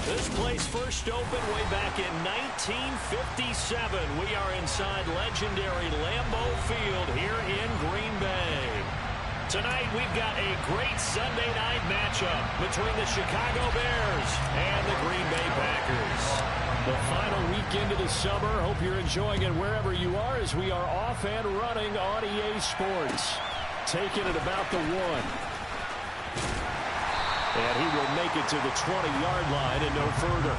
This place first opened way back in 1957. We are inside legendary Lambeau Field here in Green Bay. Tonight we've got a great Sunday night matchup between the Chicago Bears and the Green Bay Packers. The final weekend of the summer. Hope you're enjoying it wherever you are as we are off and running on EA Sports. Taking it about the 1. And he will make it to the 20-yard line and no further.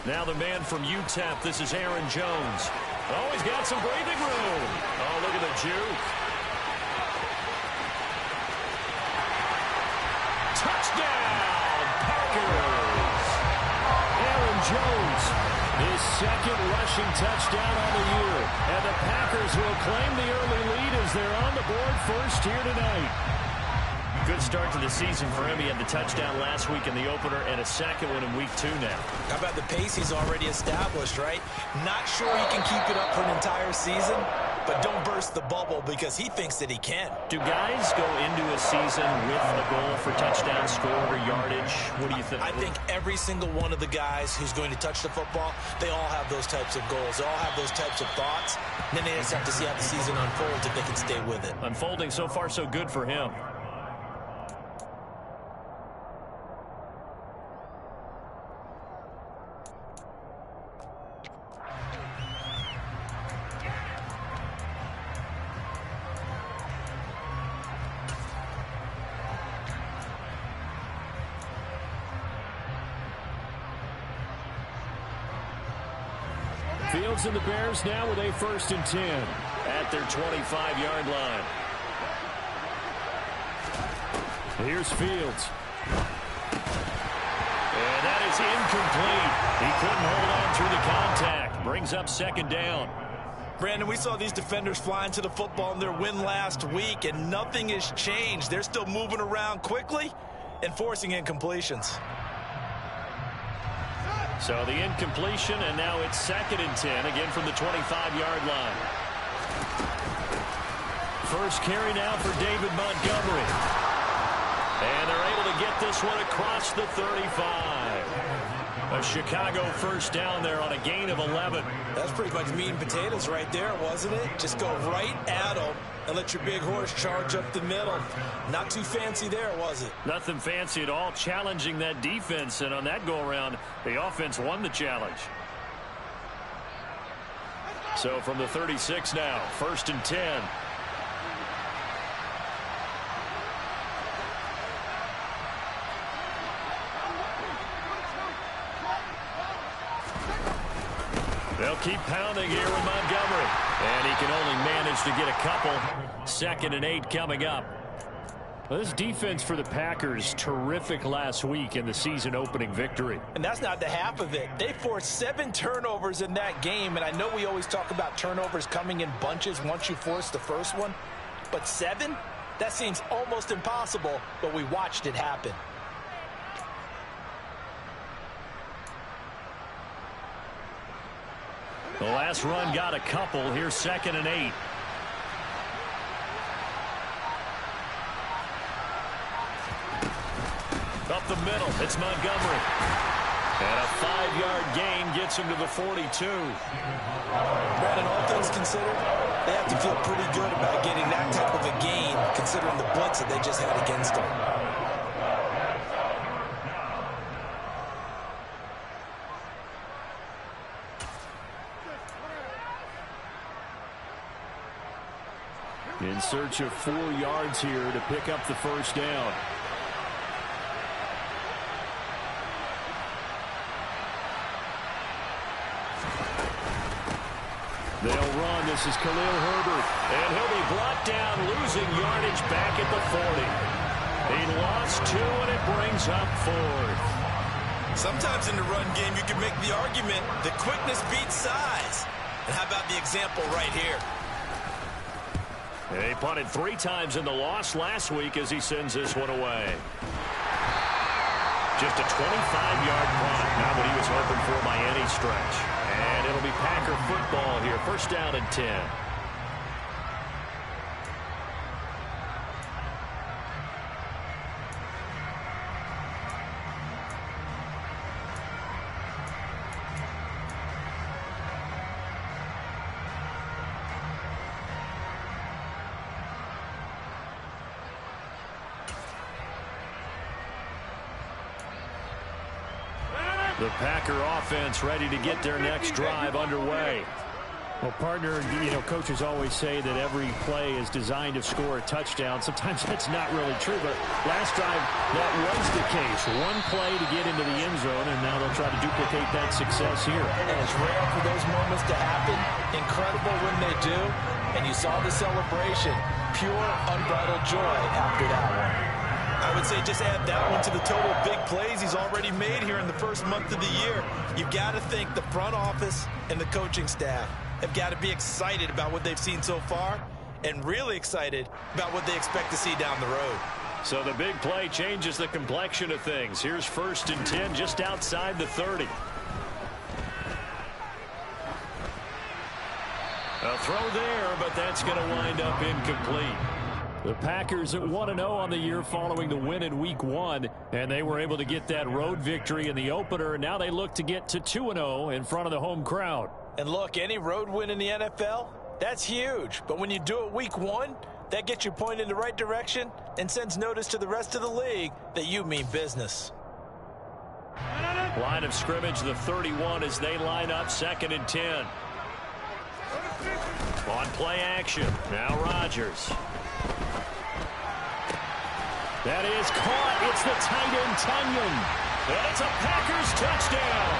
Now the man from UTEP, this is Aaron Jones. Oh, he's got some breathing room. Oh, look at the juke. Touchdown, Packers. Aaron Jones, his second rushing touchdown on the year. And the Packers will claim the early lead as they're on the board first here tonight. Good start to the season for him. He had the touchdown last week in the opener and a second one in week 2 now. How about the pace he's already established, right? Not sure he can keep it up for an entire season, but don't burst the bubble because he thinks that he can. Do guys go into a season with a goal for touchdown scored or yardage? What do you think? I think every single one of the guys who's going to touch the football, they all have those types of goals. They all have those types of thoughts. And then they just have to see how the season unfolds if they can stay with it. Unfolding so far so good for him. Fields and the Bears now with a 1st and 10 at their 25-yard line. Here's Fields. And that is incomplete. He couldn't hold on through the contact. Brings up 2nd down. Brandon, we saw these defenders flying to the football in their win last week, and nothing has changed. They're still moving around quickly and forcing incompletions. So the incompletion, and now it's 2nd and 10, again from the 25-yard line. First carry now for David Montgomery. And they're able to get this one across the 35. A Chicago 1st down there on a gain of 11. That's pretty much meat and potatoes right there, wasn't it? Just go right at them and let your big horse charge up the middle. Not too fancy there, was it? Nothing fancy at all, challenging that defense. And on that go-around, the offense won the challenge. So from the 36 now, 1st and 10. They'll keep pounding here with Montgomery. And he can only manage to get a couple. 2nd and 8 coming up. Well, this defense for the Packers, terrific last week in the season-opening victory. And that's not the half of it. They forced 7 turnovers in that game, and I know we always talk about turnovers coming in bunches once you force the first one. But 7? That seems almost impossible, but we watched it happen. The last run got a couple. Here's 2nd and 8. Up the middle, it's Montgomery. And a 5-yard gain gets him to the 42. Brandon, all things considered, they have to feel pretty good about getting that type of a gain, considering the blitz that they just had against them. in search of 4 yards here to pick up the first down. They'll run. This is Khalil Herbert. And he'll be brought down, losing yardage back at the 40. He lost 2, and it brings up 4th. Sometimes in the run game, you can make the argument that quickness beats size. And how about the example right here? He punted 3 times in the loss last week as he sends this one away. Just a 25-yard punt, not what he was hoping for by any stretch. And it'll be Packer football here. First down and 10. The Packer offense ready to get their next drive underway. Well, partner, coaches always say that every play is designed to score a touchdown. Sometimes that's not really true, but last drive, that was the case. One play to get into the end zone, and now they'll try to duplicate that success here. And it's rare for those moments to happen. Incredible when they do. And you saw the celebration. Pure, unbridled joy after that one. I would say just add that one to the total big plays he's already made here in the first month of the year. You've got to think the front office and the coaching staff have got to be excited about what they've seen so far and really excited about what they expect to see down the road. So the big play changes the complexion of things. Here's 1st and 10 just outside the 30. A throw there, but that's going to wind up incomplete. The Packers at 1-0 on the year following the win in Week 1, and they were able to get that road victory in the opener. Now they look to get to 2-0 in front of the home crowd. And look, any road win in the NFL, that's huge. But when you do it Week 1, that gets you pointed in the right direction and sends notice to the rest of the league that you mean business. Line of scrimmage, the 31 as they line up 2nd and 10. On play action, now Rodgers. That is caught. It's the tight end, Tonyan. And it's a Packers touchdown.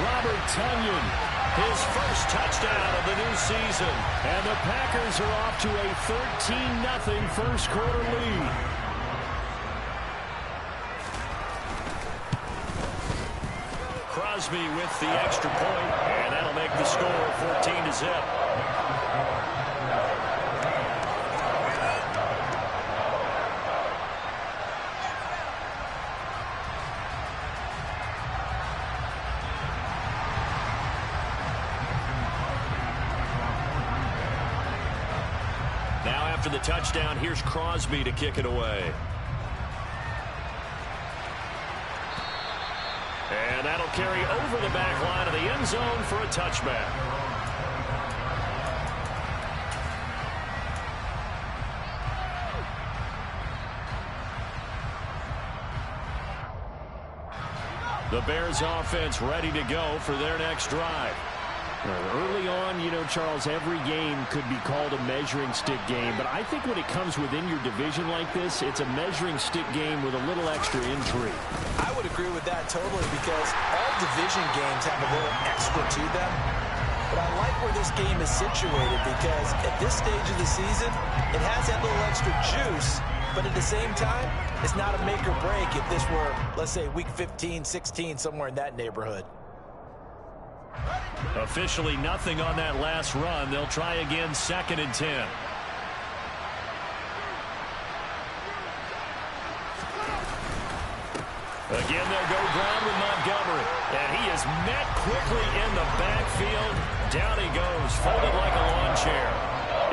Robert Tonyan, his first touchdown of the new season. And the Packers are off to a 13-0 first quarter lead. Crosby with the extra point, and that'll make the score 14-0. Now after the touchdown, here's Crosby to kick it away. And that'll carry over the back line of the end zone for a touchback. The Bears offense ready to go for their next drive. Early on, Charles, every game could be called a measuring stick game. But I think when it comes within your division like this, it's a measuring stick game with a little extra intrigue. I would agree with that totally because all division games have a little extra to them. But I like where this game is situated because at this stage of the season, it has that little extra juice. But at the same time, it's not a make or break if this were, let's say, week 15, 16, somewhere in that neighborhood. Officially nothing on that last run. They'll try again 2nd and 10. Again, they'll go ground with Montgomery. And he is met quickly in the backfield. Down he goes, folded like a lawn chair.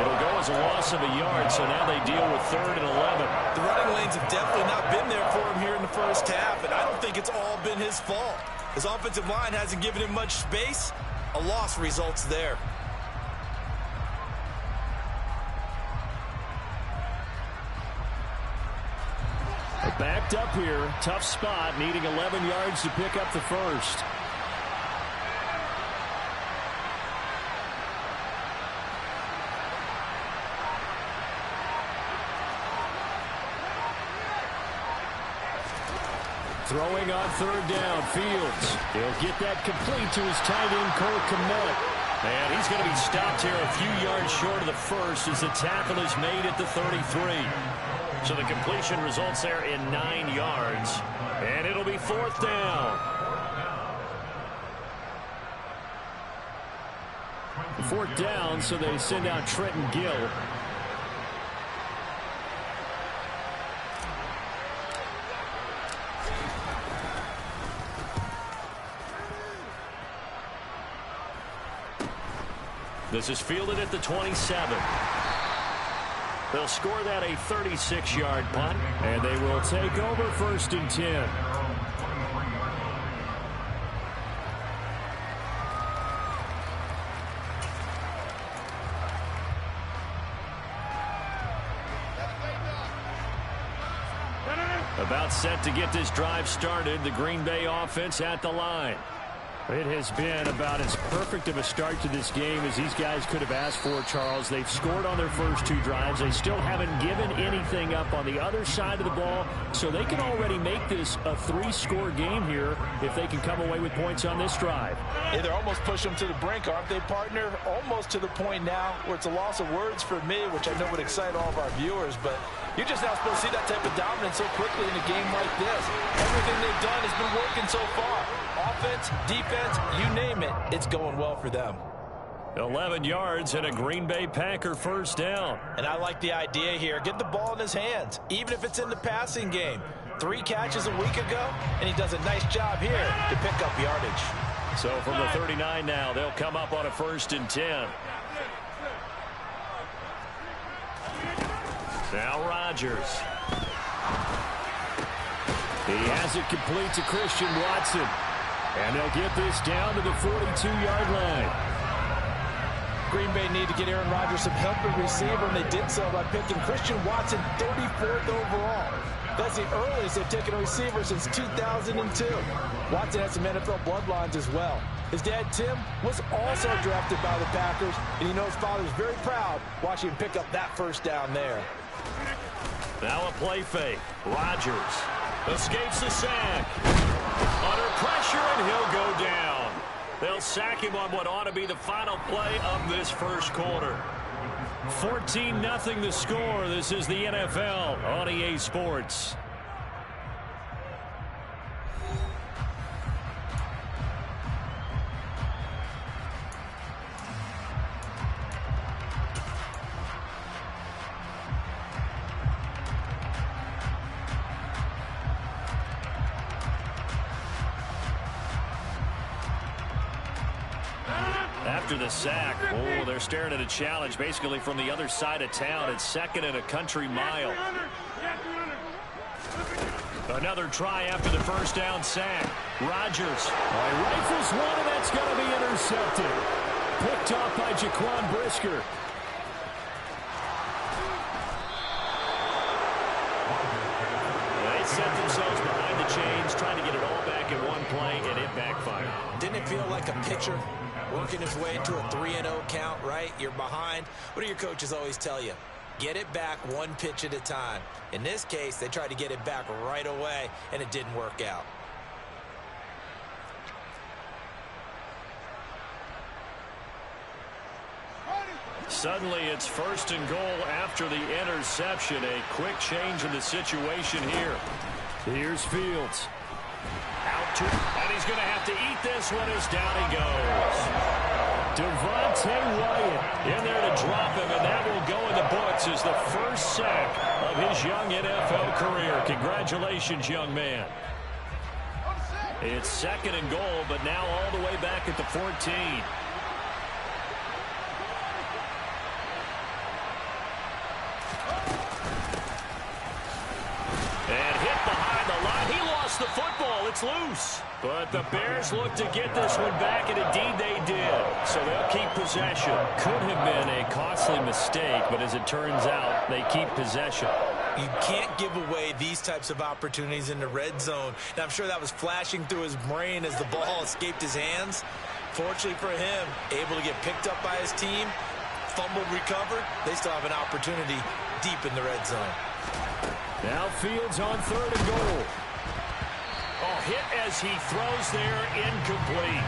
It'll go as a loss of a yard, so now they deal with 3rd and 11. The running lanes have definitely not been there for him here in the first half, and I don't think it's all been his fault. His offensive line hasn't given him much space. A loss results there. Backed up here. Tough spot, needing 11 yards to pick up the first. Throwing on third down, Fields. He'll get that complete to his tight end, Cole Kmet. And he's going to be stopped here a few yards short of the first as the tackle is made at the 33. So the completion results there in 9 yards. And it'll be fourth down. Fourth down, so they send out Trenton Gill. This is fielded at the 27. They'll score that a 36-yard punt, and they will take over first and 10. About set to get this drive started. The Green Bay offense at the line. It has been about as perfect of a start to this game as these guys could have asked for, Charles. They've scored on their first 2 drives. They still haven't given anything up on the other side of the ball, so they can already make this a 3-score game here if they can come away with points on this drive. Yeah, they're almost pushing them to the brink, aren't they, partner? Almost to the point now where it's a loss of words for me, which I know would excite all of our viewers, but you're just not supposed to see that type of dominance so quickly in a game like this. Everything they've done has been working so far. Offense, defense, you name it, it's going well for them. 11 yards and a Green Bay Packer first down. And I like the idea here. Get the ball in his hands, even if it's in the passing game. 3 catches a week ago, and he does a nice job here to pick up yardage. So from the 39 now, they'll come up on a first and 10. Now Rodgers. He has it complete to Christian Watson. And they'll get this down to the 42-yard line. Green Bay need to get Aaron Rodgers some help at receiver, and they did so by picking Christian Watson 34th overall. That's the earliest they've taken a receiver since 2002. Watson has some NFL bloodlines as well. His dad, Tim, was also drafted by the Packers, and you know his father was very proud watching him pick up that first down there. Now a play fake. Rodgers escapes the sack. Under pressure, and he'll go down. They'll sack him on what ought to be the final play of this first quarter. 14-0 the score. This is the NFL on EA Sports. After the sack, oh, they're staring at a challenge basically from the other side of town. It's 2nd and a country mile. Another try after the first down sack. Rodgers rifles one, and that's going to be intercepted. Picked off by Jaquan Brisker. They set themselves behind the chains, trying to get it all back in one play, and it backfired. Didn't it feel like a pitcher working his way into a 3-0 count, right? You're behind. What do your coaches always tell you? Get it back one pitch at a time. In this case, they tried to get it back right away, and it didn't work out. Suddenly, it's 1st and goal after the interception. A quick change in the situation here. Here's Fields. Out to, and he's going to have to eat this one as down he goes. Devontae Wyatt in there to drop him, and that will go in the books as the first sack of his young NFL career. Congratulations, young man. It's 2nd and goal, but now all the way back at the 14. And hit behind the line. He lost the football. It's loose. But the Bears look to get this one back, and indeed they did. So they'll keep possession. Could have been a costly mistake, but as it turns out, they keep possession. You can't give away these types of opportunities in the red zone. And I'm sure that was flashing through his brain as the ball escaped his hands. Fortunately for him, able to get picked up by his team, fumbled, recovered. They still have an opportunity deep in the red zone. Now Fields on 3rd and goal. hit as he throws there, incomplete.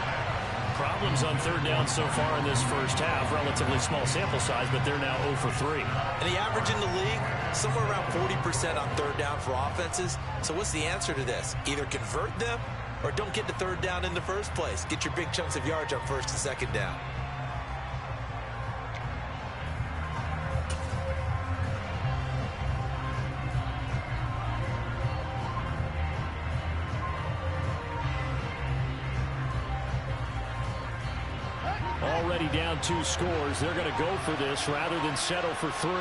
Problems on third down so far in this first half. Relatively small sample size, but they're now 0 for 3. And the average in the league, somewhere around 40% on third down for offenses. So what's the answer to this? Either convert them or don't get to third down in the first place. Get your big chunks of yards on first and second down. Already down 2 scores. They're going to go for this rather than settle for 3.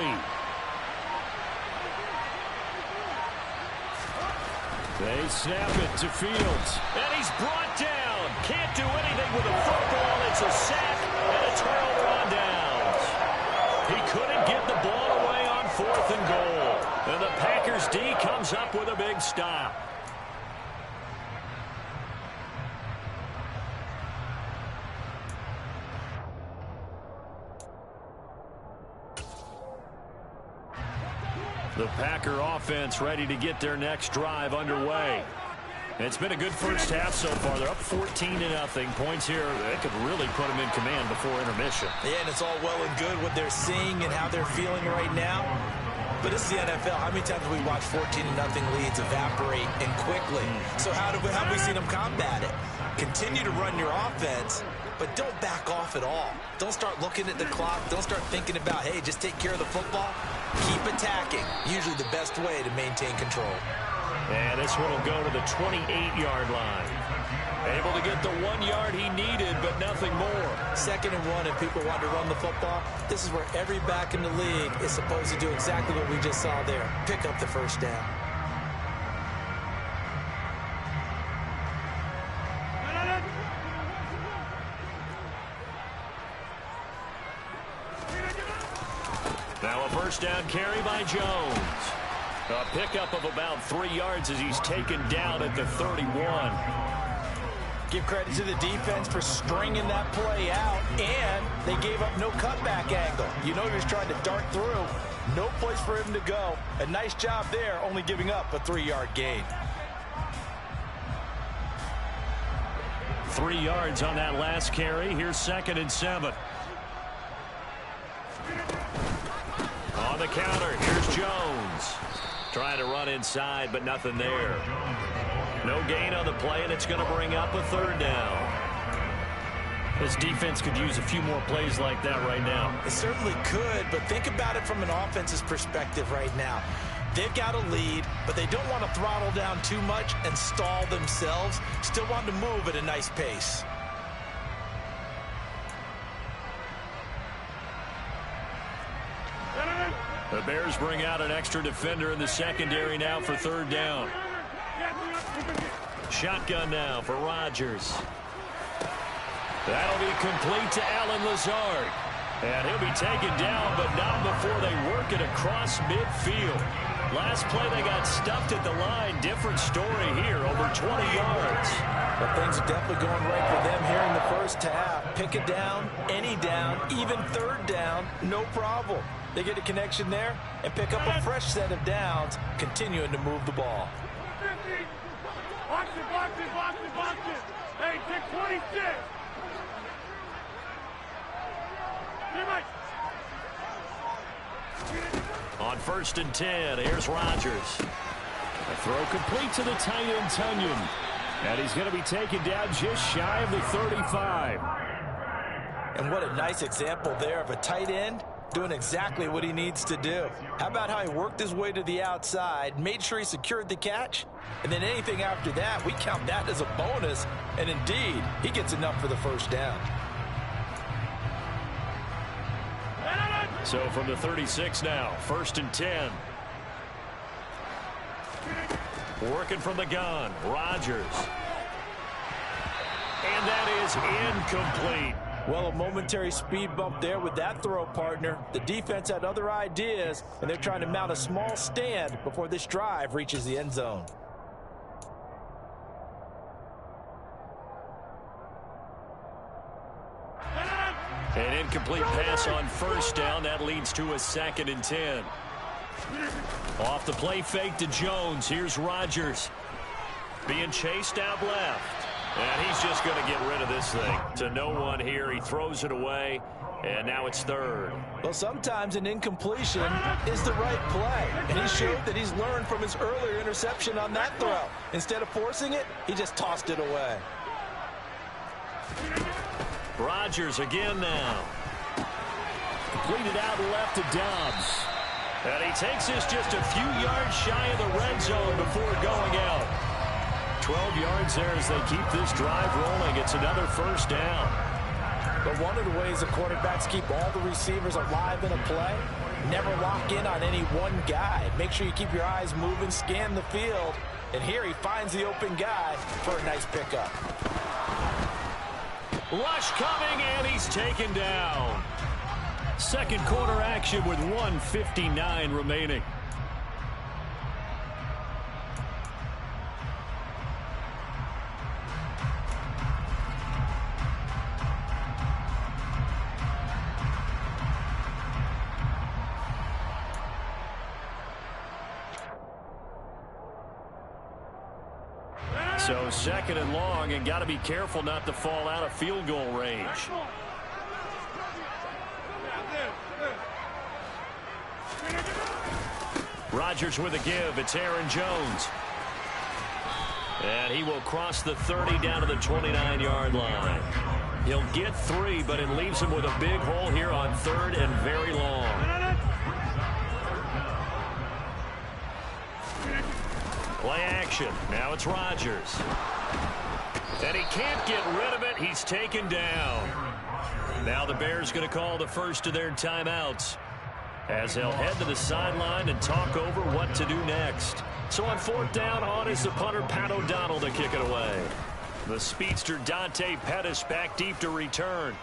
They snap it to Fields. And he's brought down. Can't do anything with a football. It's a sack and a turnover on downs. He couldn't get the ball away on 4th and goal. And the Packers D comes up with a big stop. The Packer offense ready to get their next drive underway. It's been a good first half so far. They're up 14-0. Points here, they could really put them in command before intermission. Yeah, and it's all well and good what they're seeing and how they're feeling right now. But it's the NFL. How many times have we watched 14-0 leads evaporate and quickly? So how have we seen them combat it? Continue to run your offense, but don't back off at all. Don't start looking at the clock. Don't start thinking about, hey, just take care of the football. Keep attacking. Usually the best way to maintain control. And this one will go to the 28-yard line. Able to get the 1 yard he needed, but nothing more. 2nd and 1, and people want to run the football. This is where every back in the league is supposed to do exactly what we just saw there. Pick up the first down. Now a first down carry by Jones. A pickup of about 3 yards as he's taken down at the 31. Give credit to the defense for stringing that play out, and they gave up no cutback angle. You know he was trying to dart through. No place for him to go. A nice job there, only giving up a 3-yard gain. 3 yards on that last carry. Here's 2nd and 7. On the counter, here's Jones. Trying to run inside, but nothing there. No gain on the play, and it's going to bring up a 3rd down. This defense could use a few more plays like that right now. It certainly could, but think about it from an offense's perspective right now. They've got a lead, but they don't want to throttle down too much and stall themselves. Still want to move at a nice pace. The Bears bring out an extra defender in the secondary now for 3rd down. Shotgun now for Rodgers. That'll be complete to Allen Lazard. And he'll be taken down, but not before they work it across midfield. Last play, they got stuffed at the line. Different story here, over 20 yards. Well, things are definitely going right for them here in the first half. Pick a down, any down, even 3rd down, no problem. They get a connection there and pick up a fresh set of downs, continuing to move the ball. Box it. Hey, take 26. On 1st and 10, here's Rodgers. A throw complete to the tight end, Tunyon. And he's going to be taken down just shy of the 35. And what a nice example there of a tight end doing exactly what he needs to do. How about how he worked his way to the outside, made sure he secured the catch, and then anything after that, we count that as a bonus, and indeed, he gets enough for the first down. So from the 36 now, 1st and 10. Working from the gun, Rodgers. And that is incomplete. Well, a momentary speed bump there with that throw, partner. The defense had other ideas, and they're trying to mount a small stand before this drive reaches the end zone. An incomplete pass on 1st down. That leads to a 2nd and 10. Off the play fake to Jones. Here's Rodgers. being chased out left. And he's just going to get rid of this thing. To no one here. He throws it away. And now it's third. Well, sometimes an incompletion is the right play. And he showed that he's learned from his earlier interception on that throw. Instead of forcing it, he just tossed it away. Rodgers again now. Completed out left to Dobbs. And he takes this just a few yards shy of the red zone before going out. 12 yards there as they keep this drive rolling. It's another first down. But one of the ways the quarterbacks keep all the receivers alive in a play, never lock in on any one guy. Make sure you keep your eyes moving, scan the field. And here he finds the open guy for a nice pickup. Rush coming, and he's taken down. Second quarter action with 1:59 remaining. So second and long, and got to be careful not to fall out of field goal range. Rodgers with a give. It's Aaron Jones. And he will cross the 30 down to the 29-yard line. He'll get 3, but it leaves him with a big hole here on third and very long. Play action. Now it's Rodgers. And he can't get rid of it. He's taken down. Now the Bears going to call the first of their timeouts, as they'll head to the sideline and talk over what to do next. So on fourth down, on is the punter, Pat O'Donnell, to kick it away. The speedster, Dante Pettis, back deep to return.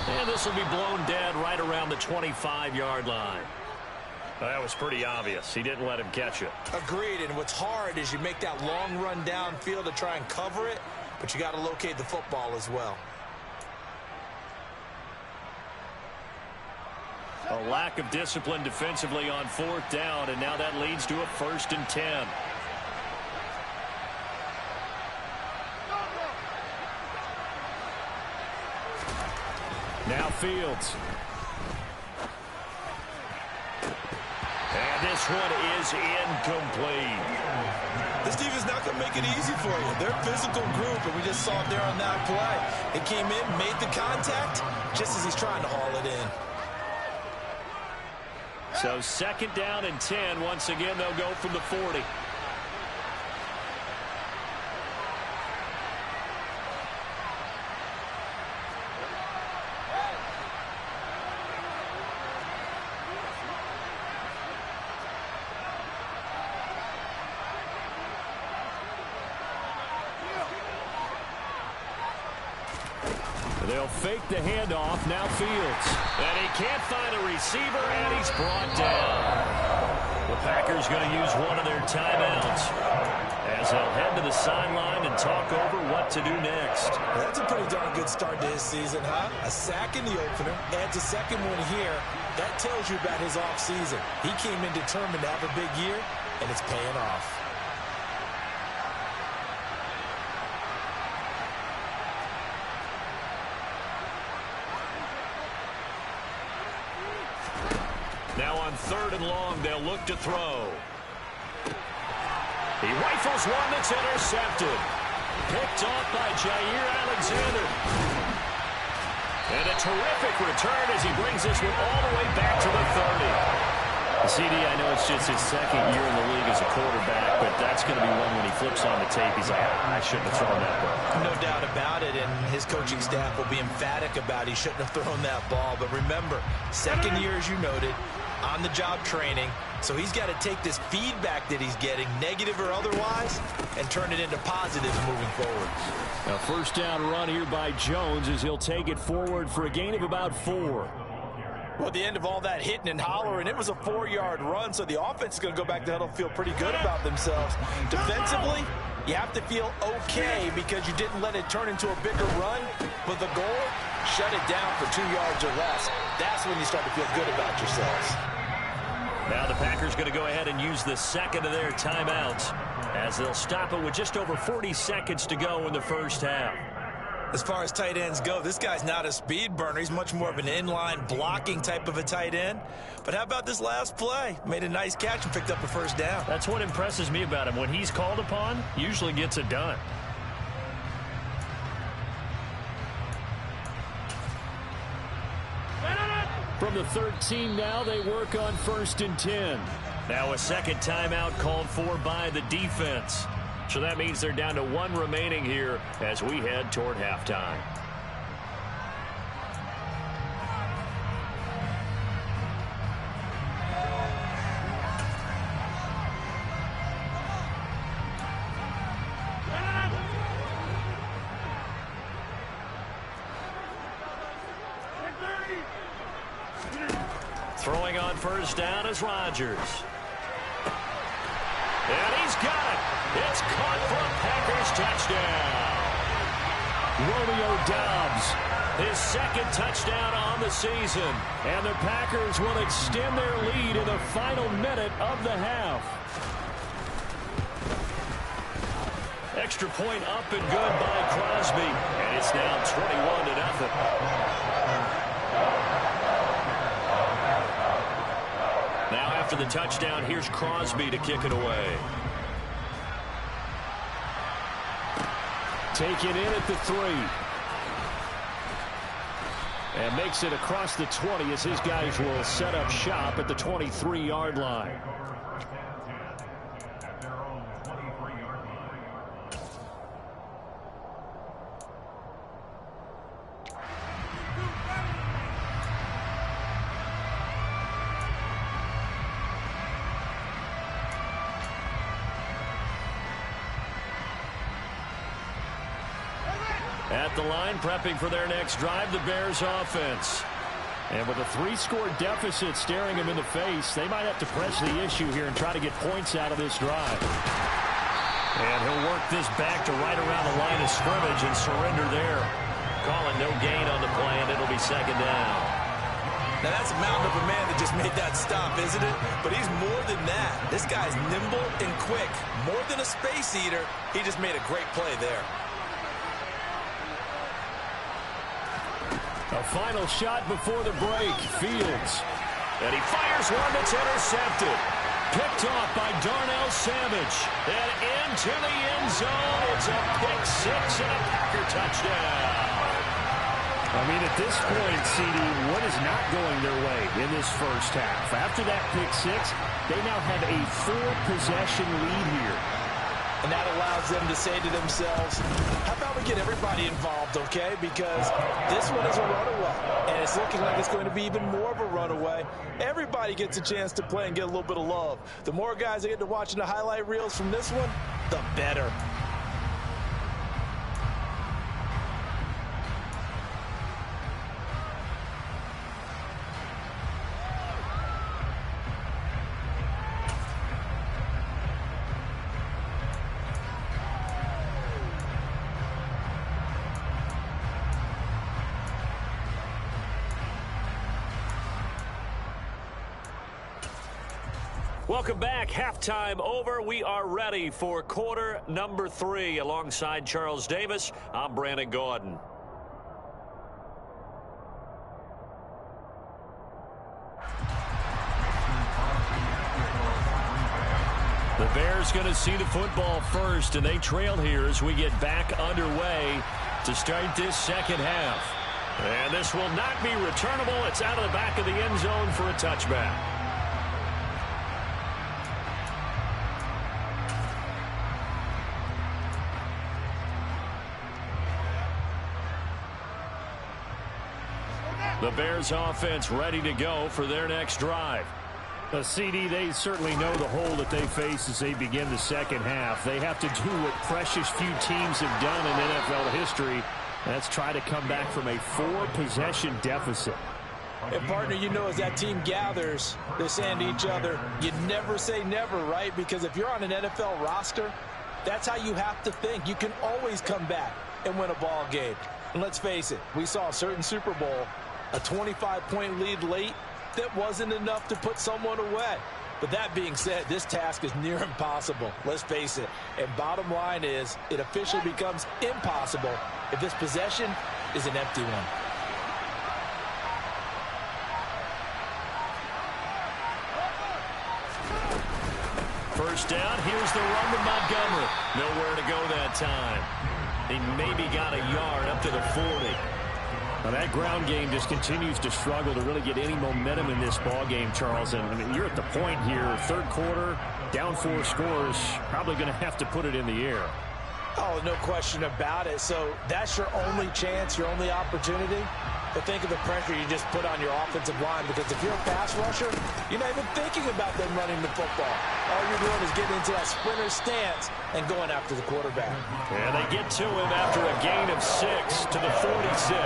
And this will be blown dead right around the 25-yard line. That was pretty obvious. He didn't let him catch it. Agreed, and what's hard is you make that long run downfield to try and cover it, but you got to locate the football as well. A lack of discipline defensively on fourth down, and now that leads to a 1st and 10. Now Fields. And this one is incomplete. This defense not going to make it easy for you. They're a physical group, and we just saw it there on that play. It came in, made the contact, just as he's trying to haul it in. So second down and 10. Once again, they'll go from the 40. They'll fake the handoff. Now Fields. And he can't find a receiver, and he's brought down. The Packers going to use one of their timeouts, as they'll head to the sideline and talk over what to do next. Well, that's a pretty darn good start to his season, huh? A sack in the opener, adds a second one here. That tells you about his offseason. He came in determined to have a big year, and it's paying off. Now on third and long, they'll look to throw. He rifles one that's intercepted. Picked off by Jair Alexander. And a terrific return as he brings this one all the way back to the 30. CD, I know it's just his second year in the league as a quarterback, but that's going to be one when he flips on the tape. He's like, I shouldn't have thrown that ball. No doubt about it, and his coaching staff will be emphatic about he shouldn't have thrown that ball. But remember, second year, as you noted, on-the-job training, so he's got to take this feedback that he's getting, negative or otherwise, and turn it into positives moving forward. A first down run here by Jones as he'll take it forward for a gain of about 4. Well, at the end of all that hitting and hollering, it was a 4-yard run, so the offense is going to go back to huddle, feel pretty good about themselves. Defensively, you have to feel okay because you didn't let it turn into a bigger run, but the goal, shut it down for 2 yards or less. That's when you start to feel good about yourselves. Now the Packers going to go ahead and use the second of their timeouts. as they'll stop it with just over 40 seconds to go in the first half. As far as tight ends go, this guy's not a speed burner. He's much more of an inline blocking type of a tight end. But how about this last play? Made a nice catch and picked up a first down. That's what impresses me about him. When he's called upon, usually gets it done. From the 13 now, they work on 1st and 10. Now a second timeout called for by the defense. So that means they're down to 1 remaining here as we head toward halftime. Throwing on first down is Rodgers. And he's got it. It's caught for a Packers touchdown. Romeo Doubs, His second touchdown on the season. and the Packers will extend their lead in the final minute of the half. Extra point up and good by Crosby. And it's now 21-0. Now after the touchdown, here's Crosby to kick it away. Taken in at the 3. And makes it across the 20 as his guys will set up shop at the 23-yard line. At the line, prepping for their next drive, the Bears offense. And with a 3-score deficit staring them in the face, they might have to press the issue here and try to get points out of this drive. And he'll work this back to right around the line of scrimmage and surrender there. Calling no gain on the play, and it'll be second down. Now that's a mountain of a man that just made that stop, isn't it? But he's more than that. This guy's nimble and quick. More than a space eater, he just made a great play there. A final shot before the break. Fields. And he fires one that's intercepted. Picked off by Darnell Savage. And into the end zone. It's a pick 6 and a Packer touchdown. I mean, at this point, CD, what is not going their way in this first half? After that pick 6, they now have a 4-possession lead here. And that allows them to say to themselves, how about we get everybody involved, okay? Because this one is a runaway, and it's looking like it's going to be even more of a runaway. Everybody gets a chance to play and get a little bit of love. The more guys that get to watching the highlight reels from this one, the better. Welcome back. Halftime over. We are ready for quarter number 3. Alongside Charles Davis, I'm Brandon Gordon. The Bears going to see the football first, and they trail here as we get back underway to start this second half. And this will not be returnable. It's out of the back of the end zone for a touchback. The Bears offense ready to go for their next drive. The CD, they certainly know the hole that they face as they begin the second half. They have to do what precious few teams have done in NFL history. That's try to come back from a 4-possession deficit. And, partner, you know, as that team gathers, they're saying to each other, you never say never, right? Because if you're on an NFL roster, that's how you have to think. You can always come back and win a ball game. And let's face it, we saw a certain Super Bowl, a 25-point lead late, that wasn't enough to put someone away. But that being said, this task is near impossible. Let's face it. And bottom line is, it officially becomes impossible if this possession is an empty one. First down, here's the run to Montgomery. Nowhere to go that time. He maybe got a yard up to the 40. Now that ground game just continues to struggle to really get any momentum in this ball game, Charles. And I mean, you're at the point here, third quarter, down 4 scores, probably going to have to put it in the air. Oh, no question about it. So that's your only chance, your only opportunity. But think of the pressure you just put on your offensive line, because if you're a pass rusher, you're not even thinking about them running the football. All you're doing is getting into that sprinter stance and going after the quarterback. And they get to him after a gain of 6 to the 46.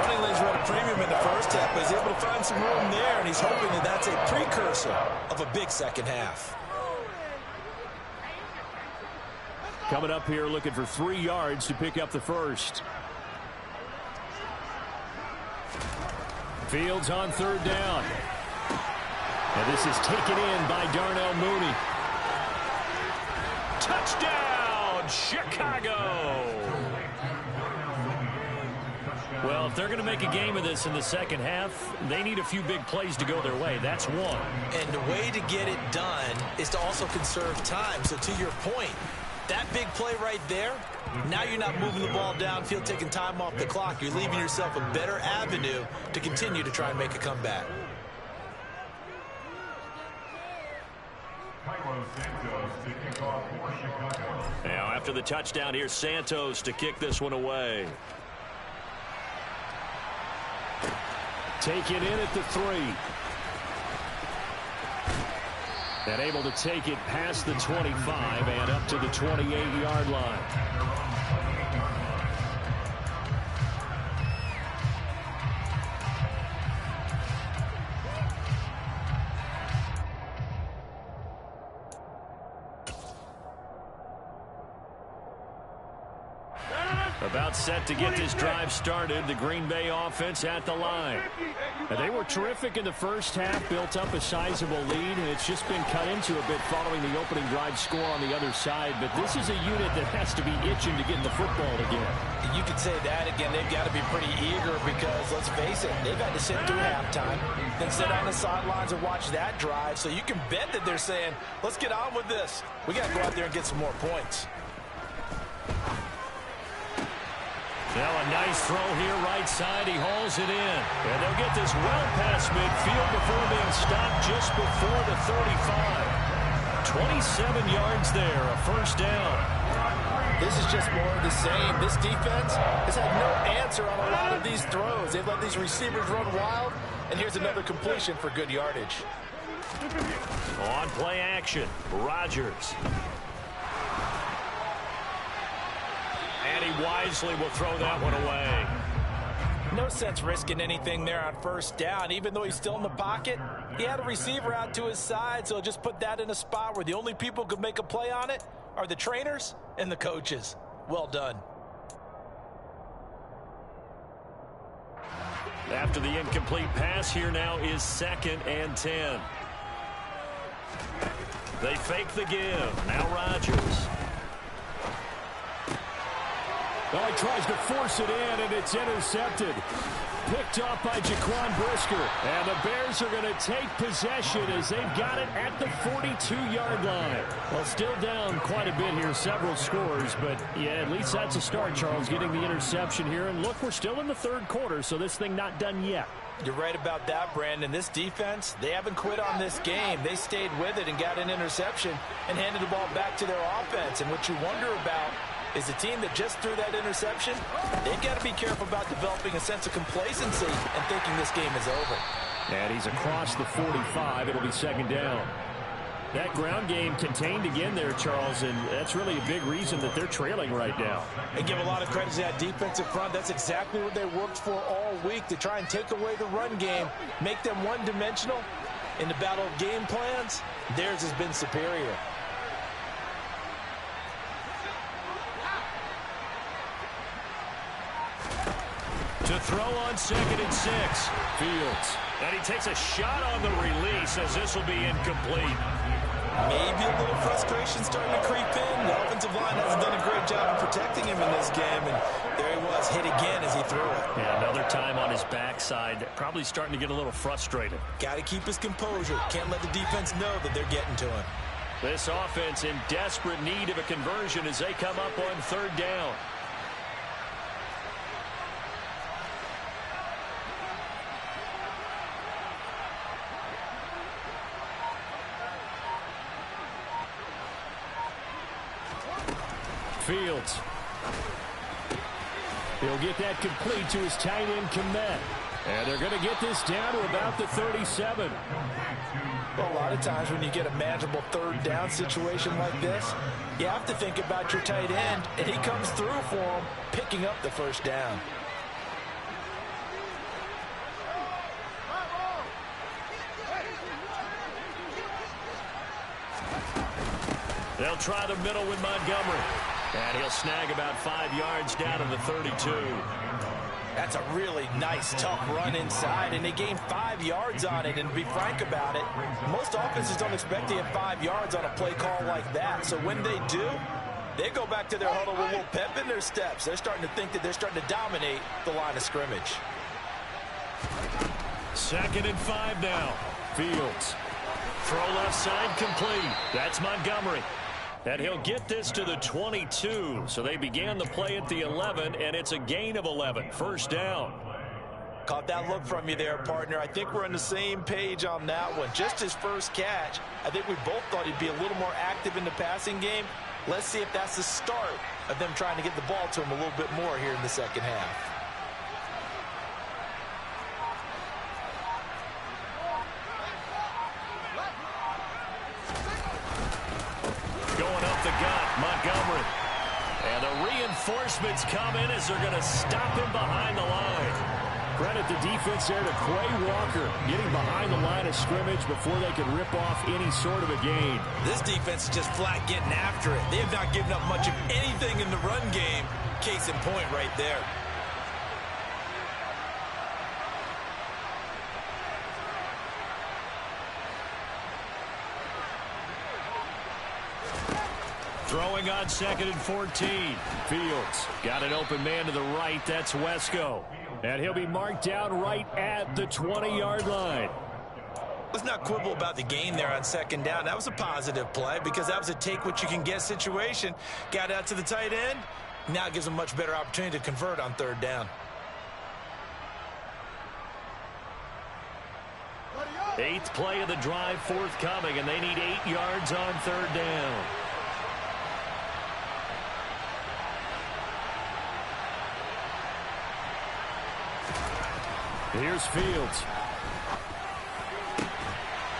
Running lanes run a premium in the first half, but he's able to find some room there, and he's hoping that that's a precursor of a big second half. Coming up here looking for 3 yards to pick up the first. Fields on third down. And this is taken in by Darnell Mooney. Touchdown, Chicago! Well, if they're going to make a game of this in the second half, they need a few big plays to go their way. That's one. And the way to get it done is to also conserve time. So to your point, that big play right there, now you're not moving the ball downfield, taking time off the clock. You're leaving yourself a better avenue to continue to try and make a comeback. Now, after the touchdown, here's Santos to kick this one away. Take it in at the 3. And able to take it past the 25 and up to the 28-yard line. About set to get this drive started. The Green Bay offense at the line. And they were terrific in the first half, built up a sizable lead, and it's just been cut into a bit following the opening drive score on the other side. But this is a unit that has to be itching to get the football again. You could say that again. They've got to be pretty eager because, let's face it, they've had to sit through halftime, then sit on the sidelines and watch that drive. So you can bet that they're saying, let's get on with this. We got to go out there and get some more points. Now a nice throw here right side. He hauls it in. And they'll get this well past midfield before being stopped just before the 35. 27 yards there, a first down. This is just more of the same. This defense has had no answer on a lot of these throws. They've let these receivers run wild, and here's another completion for good yardage. On play action, Rodgers. And he wisely will throw that one away. No sense risking anything there on first down. Even though he's still in the pocket, he had a receiver out to his side, so just put that in a spot where the only people who could make a play on it are the trainers and the coaches. Well done. After the incomplete pass, here now is 2nd and 10. They fake the give. Now Rodgers. Well, he tries to force it in, and it's intercepted. Picked off by Jaquan Brisker. And the Bears are going to take possession as they've got it at the 42-yard line. Well, still down quite a bit here, several scores. But, yeah, at least that's a start, Charles, getting the interception here. And, look, we're still in the third quarter, so this thing not done yet. You're right about that, Brandon. This defense, they haven't quit on this game. They stayed with it and got an interception and handed the ball back to their offense. And what you wonder about is the team that just threw that interception, they've got to be careful about developing a sense of complacency and thinking this game is over. And he's across the 45. It'll be 2nd down. That ground game contained again there, Charles, and that's really a big reason that they're trailing right now. And give a lot of credit to that defensive front. That's exactly what they worked for all week, to try and take away the run game, make them one-dimensional. In the battle of game plans, theirs has been superior. To throw on 2nd and 6. Fields And he takes a shot on the release as this will be incomplete. Maybe a little frustration starting to creep in. The offensive line hasn't done a great job of protecting him in this game, and there he was, hit again as he threw it. Yeah, another time on his backside, probably starting to get a little frustrated. Got to keep his composure. Can't let the defense know that they're getting to him. This offense in desperate need of a conversion as they come up on third down. Fields. He'll get that complete to his tight end, Gb. And they're going to get this down to about the 37. Well, a lot of times when you get a manageable third down situation like this, you have to think about your tight end, and he comes through for him, picking up the first down. They'll try the middle with Montgomery. And he'll snag about 5 yards down to the 32. That's a really nice, tough run inside, and they gained 5 yards on it. And to be frank about it, most offenses don't expect to get 5 yards on a play call like that. So when they do, they go back to their huddle with a little pep in their steps. They're starting to think that they're starting to dominate the line of scrimmage. 2nd and 5 now. Fields. Throw left side complete. That's Montgomery. And he'll get this to the 22. So they began the play at the 11, and it's a gain of 11. First down. Caught that look from you there, partner. I think we're on the same page on that one. Just his first catch. I think we both thought he'd be a little more active in the passing game. Let's see if that's the start of them trying to get the ball to him a little bit more here in the second half. Going up the gut, Montgomery. And the reinforcements come in as they're going to stop him behind the line. Credit the defense there to Quay Walker, getting behind the line of scrimmage before they could rip off any sort of a gain. This defense is just flat getting after it. They have not given up much of anything in the run game. Case in point right there. Throwing on 2nd and 14. Fields got an open man to the right. That's Wesco. And he'll be marked down right at the 20-yard line. Let's not quibble about the gain there on 2nd down. That was a positive play because that was a take-what-you-can-get situation. Got out to the tight end. Now it gives them a much better opportunity to convert on 3rd down. 8th play of the drive forthcoming, and they need 8 yards on 3rd down. Here's Fields.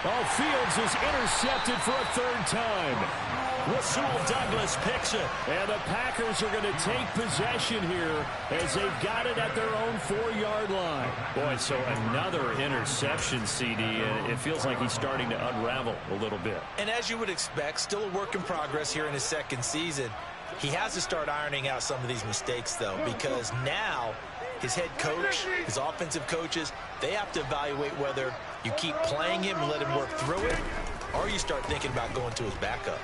Oh, Fields is intercepted for a 3rd time. Rasul Douglas picks it. And the Packers are going to take possession here as they've got it at their own 4-yard line. Boy, so another interception, CD, and it feels like he's starting to unravel a little bit. And as you would expect, still a work in progress here in his 2nd season. He has to start ironing out some of these mistakes, though, because now his head coach, his offensive coaches, they have to evaluate whether you keep playing him and let him work through it, or you start thinking about going to his backup.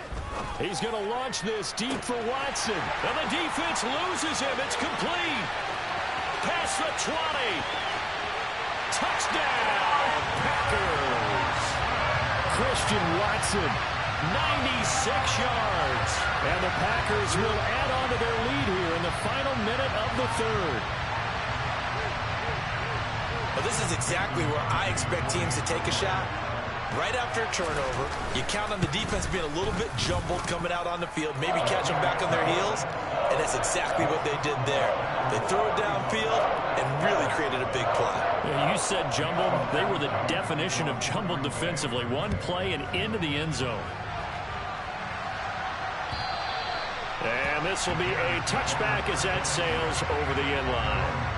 He's going to launch this deep for Watson. And the defense loses him. It's complete. Past the 20. Touchdown, Packers. Christian Watson, 96 yards. And the Packers will add on to their lead here in the final minute of the 3rd. Well, this is exactly where I expect teams to take a shot. Right after a turnover, you count on the defense being a little bit jumbled coming out on the field, maybe catch them back on their heels, and that's exactly what they did there. They threw it downfield and really created a big play. Yeah, you said jumbled. They were the definition of jumbled defensively. One play and into the end zone. And this will be a touchback as that sails over the end line.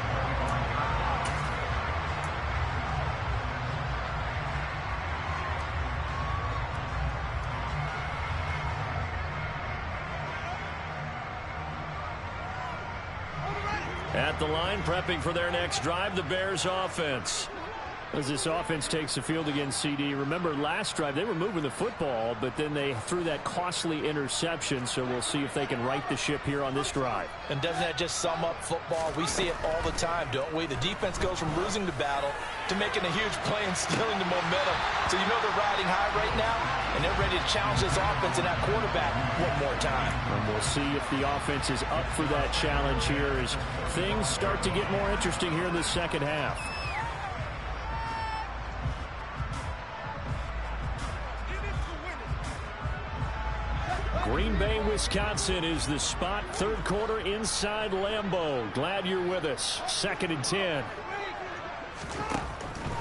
At the line, prepping for their next drive, the Bears offense. As this offense takes the field against CD, remember last drive they were moving the football, but then they threw that costly interception, so we'll see if they can right the ship here on this drive. And doesn't that just sum up football? We see it all the time, don't we? The defense goes from losing the battle to making a huge play and stealing the momentum. So you know they're riding high right now, and they're ready to challenge this offense and that quarterback one more time. And we'll see if the offense is up for that challenge here as things start to get more interesting here in the second half. Green Bay, Wisconsin is the spot. Third quarter inside Lambeau. Glad you're with us. 2nd and 10.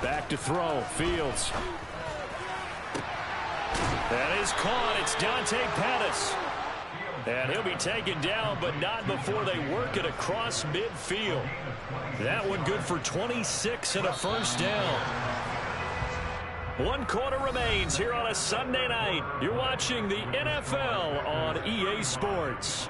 Back to throw. Fields. That is caught. It's Dante Pettis. And he'll be taken down, but not before they work it across midfield. That one good for 26 and a first down. 1 quarter remains here on a Sunday night. You're watching the NFL on EA Sports.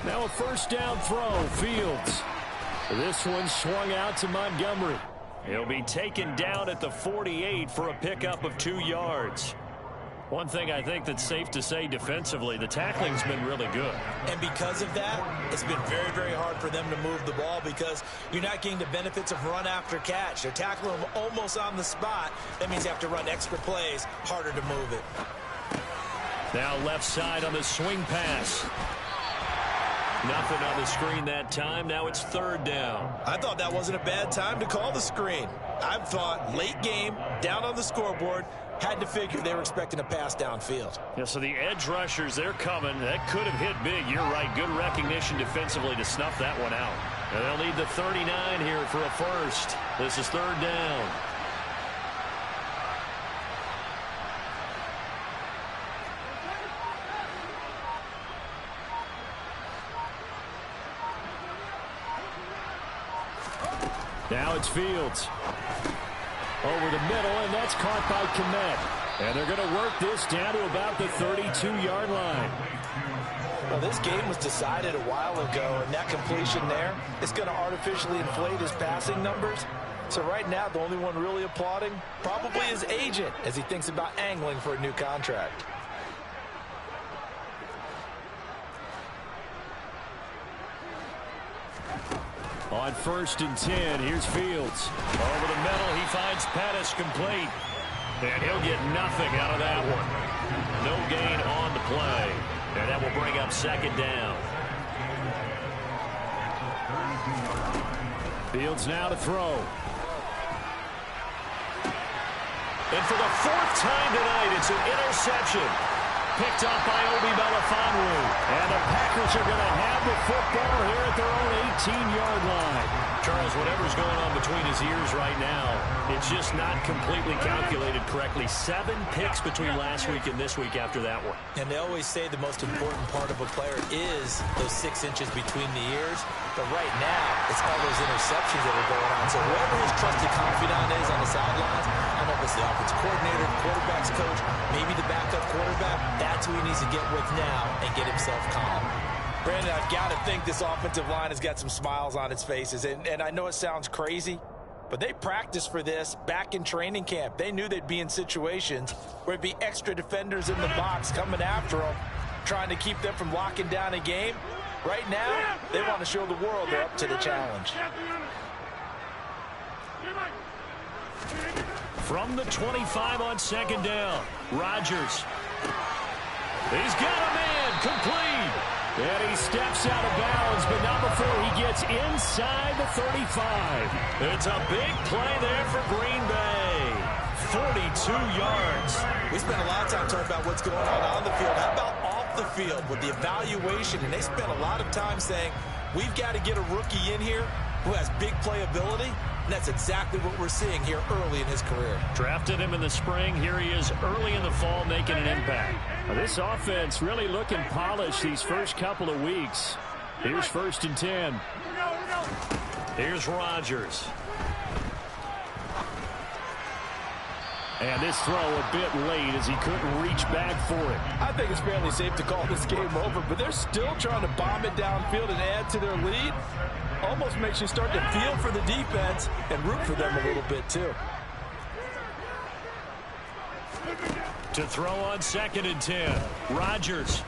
Now a first down throw. Fields. This one swung out to Montgomery. He'll be taken down at the 48 for a pickup of 2 yards. One thing I think that's safe to say defensively, the tackling's been really good. And because of that, it's been very, very hard for them to move the ball because you're not getting the benefits of run after catch. They're tackling them almost on the spot. That means you have to run extra plays, harder to move it. Now left side on the swing pass. Nothing on the screen that time. Now it's 3rd down. I thought that wasn't a bad time to call the screen. I thought late game, down on the scoreboard, had to figure they were expecting a pass downfield. Yeah, so the edge rushers, they're coming. That could have hit big. You're right. Good recognition defensively to snuff that one out. And they'll need the 39 here for a first. This is 3rd down. Now it's Fields. Over the middle, and that's caught by Kmet. And they're going to work this down to about the 32-yard line. Well, this game was decided a while ago, and that completion there is going to artificially inflate his passing numbers. So right now, the only one really applauding probably his agent as he thinks about angling for a new contract. On 1st and 10, here's Fields. Over the middle, he finds Pettis complete. And he'll get nothing out of that one. No gain on the play. And that will bring up 2nd down. Fields now to throw. And for the 4th time tonight, it's an interception. Picked up by Obi Melifonwu. And the Packers are going to have the football here at their own 18-yard line. Charles, whatever's going on between his ears right now, it's just not completely calculated correctly. 7 picks between last week and this week after that one. And they always say the most important part of a player is those 6 inches between the ears. But right now, it's all those interceptions that are going on. So whoever his trusted confidant is on the sidelines, I don't know if it's the offensive coordinator, the quarterback's coach, maybe the backup quarterback, that's who he needs to get with now and get himself calm. Brandon, I've got to think this offensive line has got some smiles on its faces. And I know it sounds crazy, but they practiced for this back in training camp. They knew they'd be in situations where it'd be extra defenders in the box coming after them, trying to keep them from locking down a game. Right now, they want to show the world they're up to the challenge. From the 25 on 2nd down, Rodgers. He's got a man complete. And he steps out of bounds, but not before he gets inside the 35. It's a big play there for Green Bay. 42 yards. We spent a lot of time talking about what's going on the field. How about off the field with the evaluation? And they spent a lot of time saying, we've got to get a rookie in here who has big playability. And that's exactly what we're seeing here early in his career. Drafted him in the spring. Here he is early in the fall making an impact. Now, this offense really looking polished these first couple of weeks. Here's 1st and 10. Here's Rodgers. And this throw a bit late as he couldn't reach back for it. I think it's fairly safe to call this game over, but they're still trying to bomb it downfield and add to their lead. Almost makes you start to feel for the defense and root for them a little bit, too. To throw on 2nd and 10. Rodgers.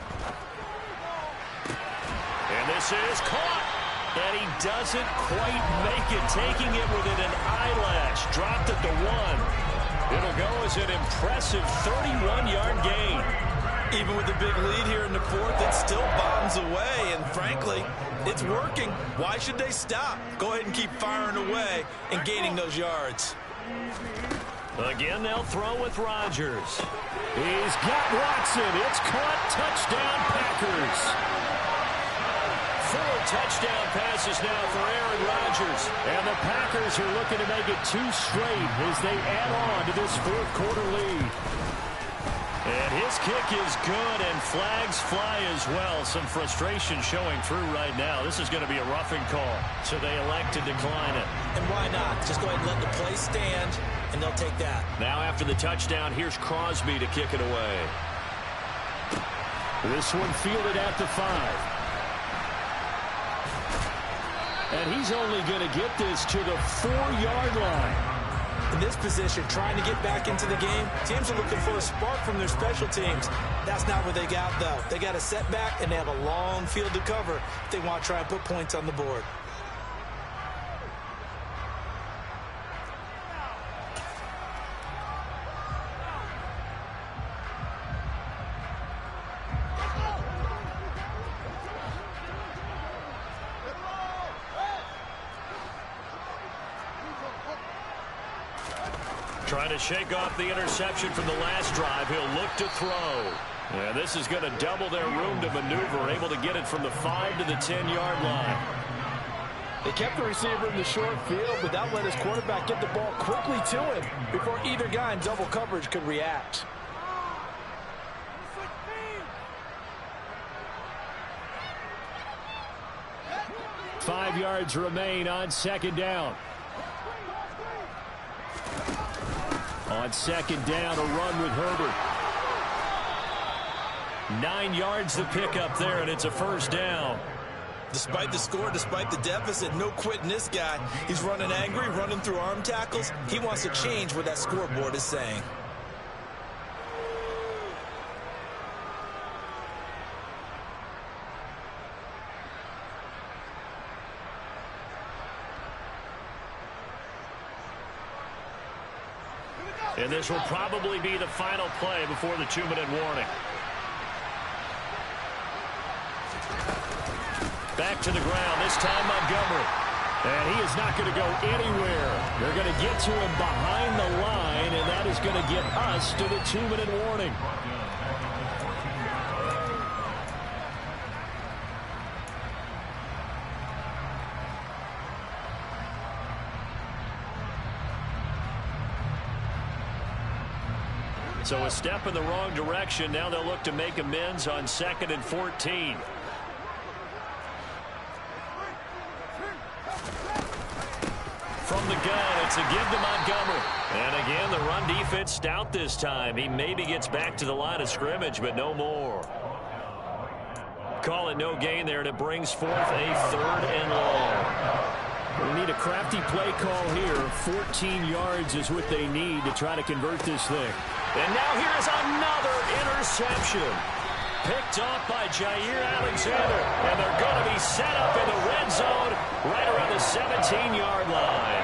And this is caught. And he doesn't quite make it, taking it within an eyelash. Dropped at the 1. It'll go as an impressive 31-yard gain. Even with the big lead here in the 4th, it still bombs away. And frankly, it's working. Why should they stop? Go ahead and keep firing away and gaining those yards. Again, they'll throw with Rodgers. He's got Watson. It's caught. Touchdown, Packers. 4 touchdown passes now for Aaron Rodgers. And the Packers are looking to make it 2 straight as they add on to this 4th quarter lead. And his kick is good, and flags fly as well. Some frustration showing through right now. This is going to be a roughing call, so they elect to decline it. And why not? Just go ahead and let the play stand, and they'll take that. Now after the touchdown, here's Crosby to kick it away. This one fielded at the 5. And he's only going to get this to the 4-yard line. In this position, trying to get back into the game, teams are looking for a spark from their special teams. That's not what they got, though. They got a setback, and they have a long field to cover if they want to try and put points on the board. Trying to shake off the interception from the last drive. He'll look to throw. And this is going to double their room to maneuver, able to get it from the 5 to the 10-yard line. They kept the receiver in the short field, but that let his quarterback get the ball quickly to him before either guy in double coverage could react. Five yards remain on 2nd down. On 2nd down, a run with Herbert. 9 yards to pick up there, and it's a 1st down. Despite the score, despite the deficit, no quitting this guy. He's running angry, running through arm tackles. He wants to change what that scoreboard is saying. And this will probably be the final play before the 2-minute warning. Back to the ground, this time Montgomery. And he is not going to go anywhere. They're going to get to him behind the line, and that is going to get us to the 2-minute warning. So a step in the wrong direction. Now they'll look to make amends on 2nd and 14. From the gun, it's a give to Montgomery. And again, the run defense stout this time. He maybe gets back to the line of scrimmage, but no more. Call it no gain there, and it brings forth a 3rd and long. We need a crafty play call here. 14 yards is what they need to try to convert this thing. And now here's another interception. Picked off by Jair Alexander. And they're going to be set up in the red zone right around the 17-yard line.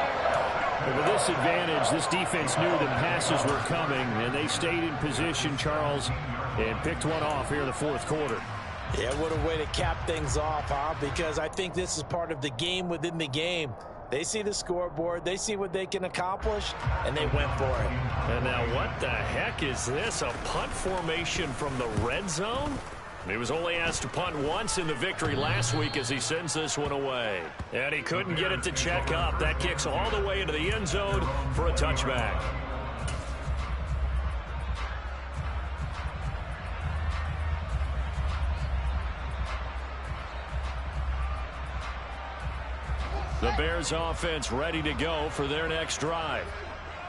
And with this advantage, this defense knew the passes were coming, and they stayed in position, Charles, and picked one off here in the 4th quarter. Yeah, what a way to cap things off, huh? Because I think this is part of the game within the game. They see the scoreboard, they see what they can accomplish, and they went for it. And now what the heck is this? A punt formation from the red zone? He was only asked to punt once in the victory last week as he sends this one away. And he couldn't get it to check up. That kicks all the way into the end zone for a touchback. The Bears offense ready to go for their next drive.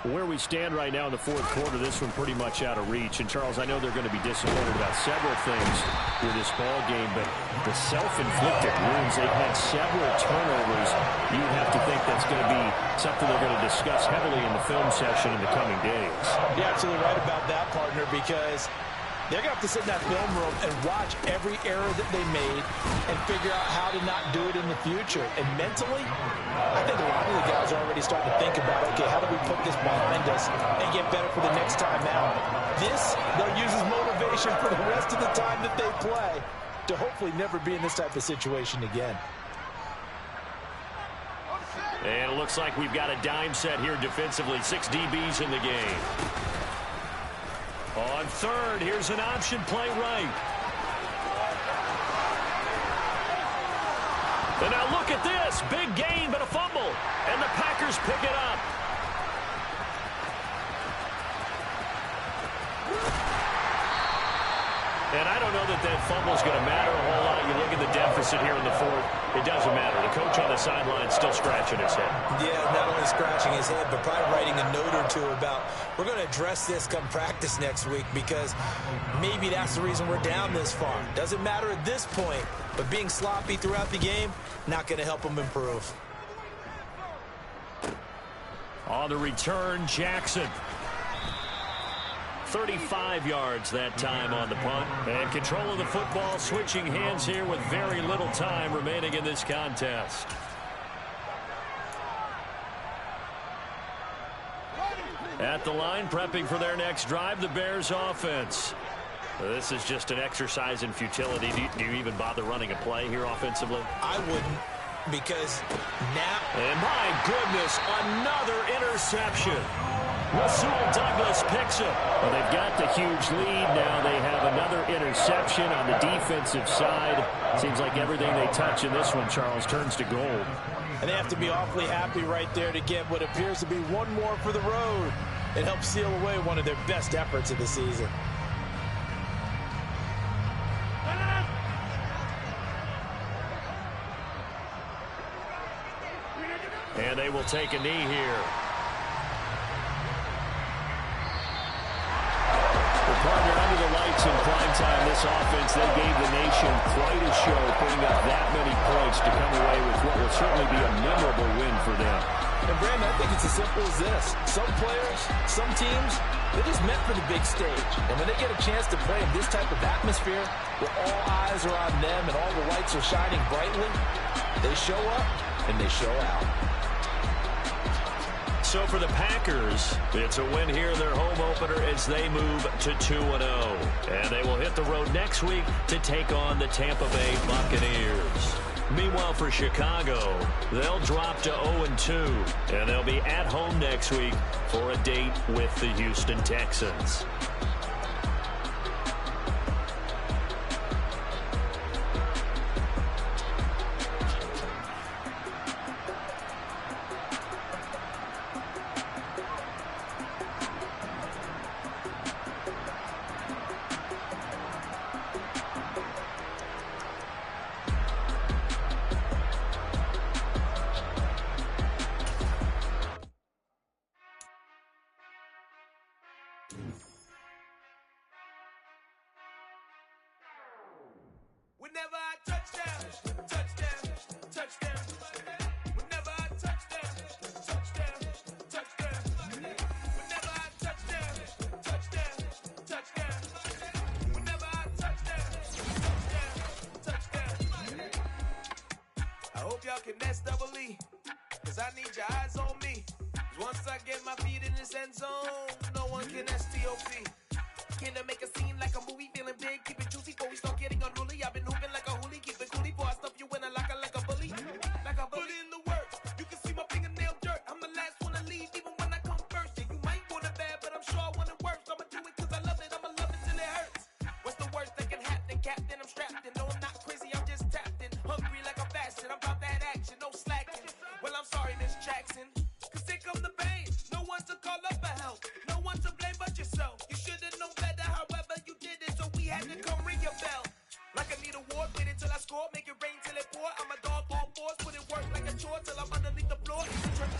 Where we stand right now in the fourth quarter, this one pretty much out of reach. And, Charles, I know they're going to be disappointed about several things with this ball game, but the self-inflicted wounds, they've had several turnovers. You have to think that's going to be something they're going to discuss heavily in the film session in the coming days. You're absolutely right about that, partner, because they're going to have to sit in that film room and watch every error that they made and figure out how to not do it in the future. And mentally, I think a lot of the guys are already starting to think about, okay, how do we put this behind us and get better for the next time out? This, they'll use as motivation for the rest of the time that they play to hopefully never be in this type of situation again. And it looks like we've got a dime set here defensively. 6 DBs in the game. On third, here's an option play right. And now look at this. Big gain, but a fumble. And the Packers pick it up. And I don't know that fumble is going to matter a whole lot. You look at the deficit here in the fourth. It doesn't matter. The coach on the sideline still scratching his head. Yeah, not only scratching his head, but probably writing a note or two about, we're going to address this come practice next week because maybe that's the reason we're down this far. Doesn't matter at this point, but being sloppy throughout the game, not going to help them improve. On the return, Jackson. 35 yards that time on the punt. And control of the football switching hands here with very little time remaining in this contest. At the line, prepping for their next drive, the Bears offense. This is just an exercise in futility. Do you even bother running a play here offensively? I wouldn't, because now... And my goodness, another interception. Rasul Douglas picks it. Well, they've got the huge lead now. They have another interception on the defensive side. Seems like everything they touch in this one, Charles, turns to gold. And they have to be awfully happy right there to get what appears to be one more for the road. It helps seal away one of their best efforts of the season. And they will take a knee here. Partner, under the lights in prime time, this offense, they gave the nation quite a show, putting up that many points to come away with what will certainly be a memorable win for them. And, Brandon, I think it's as simple as this. Some players, some teams, they're just meant for the big stage. And when they get a chance to play in this type of atmosphere, where all eyes are on them and all the lights are shining brightly, they show up and they show out. So for the Packers, it's a win here in their home opener as they move to 2-0. And they will hit the road next week to take on the Tampa Bay Buccaneers. Meanwhile, for Chicago, they'll drop to 0-2. And they'll be at home next week for a date with the Houston Texans. Whenever I touchdown, touchdown, touchdown. Whenever I touchdown, touchdown, touchdown. Whenever I touchdown, touchdown, touchdown. Whenever I touchdown, touchdown, touchdown. I hope y'all can nest double E, cause I need your eyes on me. Once I get my feet in this end zone, no one can STOP. Can I make a scene like a movie, feeling big, keep it juicy before we start getting unruly. I've been hooping like a hoolie, keep it coolie before I stuff you in a locker like a bully. Like a bully in the works, you can see my fingernail dirt. I'm the last one to leave, even when I come first. Yeah, you might want it bad, but I'm sure I want it worse. I'ma do it cause I love it, I'ma love it till it hurts. What's the worst that can happen, Captain? I'm strapped in, no I'm not crazy, I'm just tapped in. Hungry like I'm fasting, I'm about that action, no slacking. Well, I'm sorry, Miss Jackson, cause here come the pain. No one to call up for help, no one to blame but yourself. You should've known better, however you did it, so we had to come ring your bell. Like I need a award, wait until I score, make it rain till it pour. I'm a dog on force, put it work like a chore. till I'm underneath the floor. Eat the trench